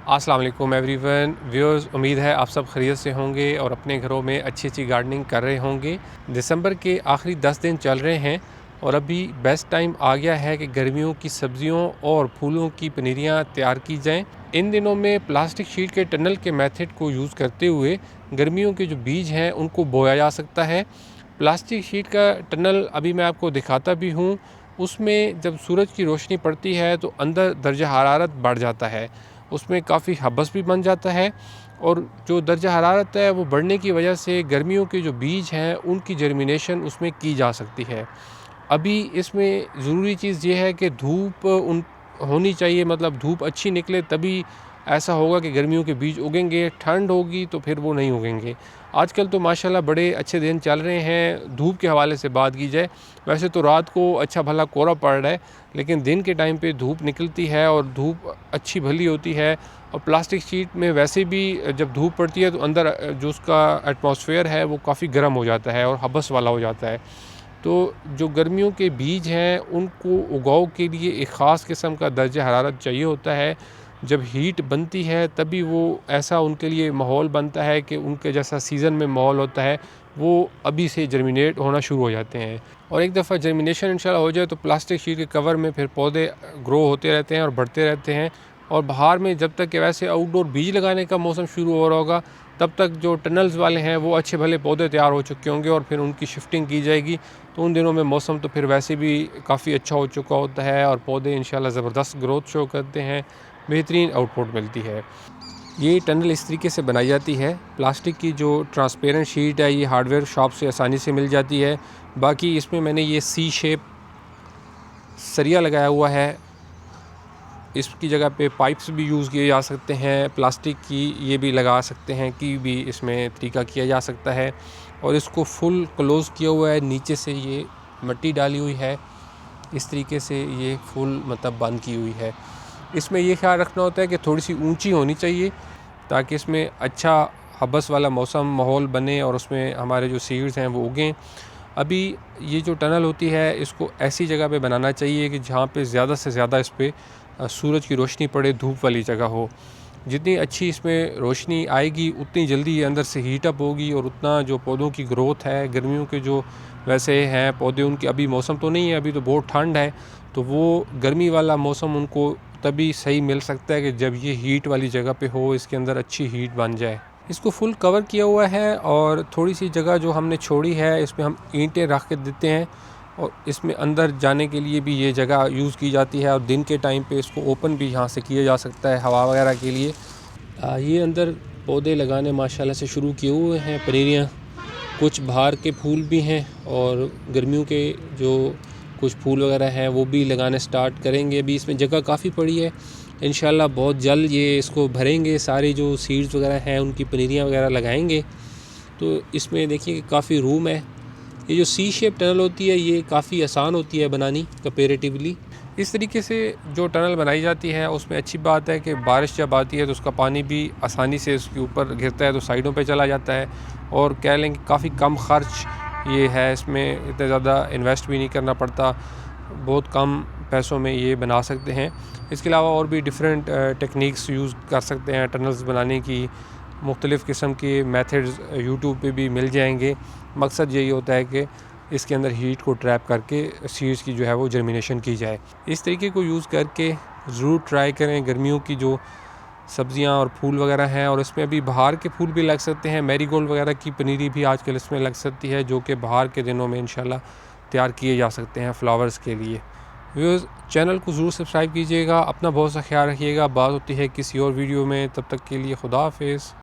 अस्सलाम वालेकुम everyone viewers, उम्मीद है आप सब खैरियत से होंगे और अपने घरों में अच्छी अच्छी गार्डनिंग कर रहे होंगे। दिसंबर के आखिरी 10 दिन चल रहे हैं और अभी बेस्ट टाइम आ गया है कि गर्मियों की सब्जियों और फूलों की पनीरियाँ तैयार की जाएं। इन दिनों में प्लास्टिक शीट के टनल के मेथड को यूज़ करते हुए गर्मियों के जो बीज हैं उनको बोया जा सकता है। प्लास्टिक शीट का टनल अभी मैं आपको दिखाता भी हूँ। उसमें जब सूरज की रोशनी पड़ती है तो अंदर दर्जा हरारत बढ़ जाता है, उसमें काफ़ी हबस भी बन जाता है और जो दर्जा हरारत है वो बढ़ने की वजह से गर्मियों के जो बीज हैं उनकी जर्मिनेशन उसमें की जा सकती है। अभी इसमें ज़रूरी चीज़ ये है कि धूप उन होनी चाहिए, मतलब धूप अच्छी निकले तभी ऐसा होगा कि गर्मियों के बीज उगेंगे। ठंड होगी तो फिर वो नहीं उगेंगे। आजकल तो माशाल्लाह बड़े अच्छे दिन चल रहे हैं। धूप के हवाले से बात की जाए, वैसे तो रात को अच्छा भला कोहरा पड़ रहा है, लेकिन दिन के टाइम पे धूप निकलती है और धूप अच्छी भली होती है। और प्लास्टिक शीट में वैसे भी जब धूप पड़ती है तो अंदर जो उसका एटमॉस्फेयर है वो काफ़ी गर्म हो जाता है और हबस वाला हो जाता है। तो जो गर्मियों के बीज हैं उनको उगाव के लिए एक ख़ास किस्म का दर्जा हरारत चाहिए होता है। जब हीट बनती है तभी वो ऐसा उनके लिए माहौल बनता है कि उनके जैसा सीज़न में माहौल होता है, वो अभी से जर्मिनेट होना शुरू हो जाते हैं। और एक दफ़ा जर्मिनेशन इंशाल्लाह हो जाए तो प्लास्टिक शीट के कवर में फिर पौधे ग्रो होते रहते हैं और बढ़ते रहते हैं। और बाहर में जब तक कि वैसे आउटडोर बीज लगाने का मौसम शुरू हो रहा होगा तब तक जो टनल्स वाले हैं वो अच्छे भले पौधे तैयार हो चुके होंगे और फिर उनकी शिफ्टिंग की जाएगी। तो उन दिनों में मौसम तो फिर वैसे भी काफ़ी अच्छा हो चुका होता है और पौधे इंशाल्लाह ज़बरदस्त ग्रोथ शो करते हैं, बेहतरीन आउटपुट मिलती है। ये टनल इस तरीके से बनाई जाती है। प्लास्टिक की जो ट्रांसपेरेंट शीट है ये हार्डवेयर शॉप से आसानी से मिल जाती है। बाकी इसमें मैंने ये सी शेप सरिया लगाया हुआ है। इसकी जगह पे पाइप्स भी यूज़ किए जा सकते हैं, प्लास्टिक की ये भी लगा सकते हैं कि भी इसमें तरीका किया जा सकता है। और इसको फुल क्लोज़ किया हुआ है, नीचे से ये मिट्टी डाली हुई है, इस तरीके से ये फुल मतलब बंद की हुई है। इसमें ये ख्याल रखना होता है कि थोड़ी सी ऊंची होनी चाहिए ताकि इसमें अच्छा हबस वाला मौसम माहौल बने और उसमें हमारे जो सीड्स हैं वो उगें। अभी ये जो टनल होती है इसको ऐसी जगह पे बनाना चाहिए कि जहाँ पे ज़्यादा से ज़्यादा इस पे सूरज की रोशनी पड़े, धूप वाली जगह हो। जितनी अच्छी इसमें रोशनी आएगी उतनी जल्दी ये अंदर से हीट अप होगी और उतना जो पौधों की ग्रोथ है, गर्मियों के जो वैसे हैं पौधे उनके अभी मौसम तो नहीं है, अभी तो बहुत ठंड है, तो वो गर्मी वाला मौसम उनको तभी सही मिल सकता है कि जब ये हीट वाली जगह पे हो, इसके अंदर अच्छी हीट बन जाए। इसको फुल कवर किया हुआ है और थोड़ी सी जगह जो हमने छोड़ी है इसमें हम ईंटें रख के देते हैं और इसमें अंदर जाने के लिए भी ये जगह यूज़ की जाती है। और दिन के टाइम पे इसको ओपन भी यहाँ से किया जा सकता है हवा वगैरह के लिए। ये अंदर पौधे लगाने माशाल्लाह से शुरू किए हुए हैं, पनीरियाँ। कुछ बाहर के फूल भी हैं और गर्मियों के जो कुछ फूल वगैरह हैं वो भी लगाने स्टार्ट करेंगे। अभी इसमें जगह काफ़ी पड़ी है, इंशाल्लाह बहुत जल्द ये इसको भरेंगे, सारे जो सीड्स वगैरह हैं उनकी पनीरियाँ वगैरह लगाएंगे। तो इसमें देखिए कि काफ़ी रूम है। ये जो सी शेप टनल होती है ये काफ़ी आसान होती है बनानी कंपेरेटिवली। इस तरीके से जो टनल बनाई जाती है उसमें अच्छी बात है कि बारिश जब आती है तो उसका पानी भी आसानी से उसके ऊपर गिरता है तो साइडों पे चला जाता है। और कह लें कि काफ़ी कम ख़र्च ये है, इसमें इतना ज़्यादा इन्वेस्ट भी नहीं करना पड़ता, बहुत कम पैसों में ये बना सकते हैं। इसके अलावा और भी डिफरेंट टेक्निक्स यूज़ कर सकते हैं टनल्स बनाने की। मुख्तलिफ़ किस्म के मेथड्स यूट्यूब पे भी मिल जाएंगे। मकसद यही होता है कि इसके अंदर हीट को ट्रैप करके सीड्स की जो है वो जर्मिनेशन की जाए। इस तरीके को यूज़ करके ज़रूर ट्राई करें। गर्मियों की जो सब्ज़ियां और फूल वगैरह हैं, और इसमें अभी बाहर के फूल भी लग सकते हैं, मैरीगोल्ड वगैरह की पनीरी भी आजकल इसमें लग सकती है जो कि बाहर के दिनों में इंशाल्लाह तैयार किए जा सकते हैं फ्लावर्स के लिए। व्यूअर्स, चैनल को ज़रूर सब्सक्राइब कीजिएगा। अपना बहुत सा ख्याल रखिएगा। बात होती है किसी और वीडियो में, तब तक के लिए खुदा हाफिज़।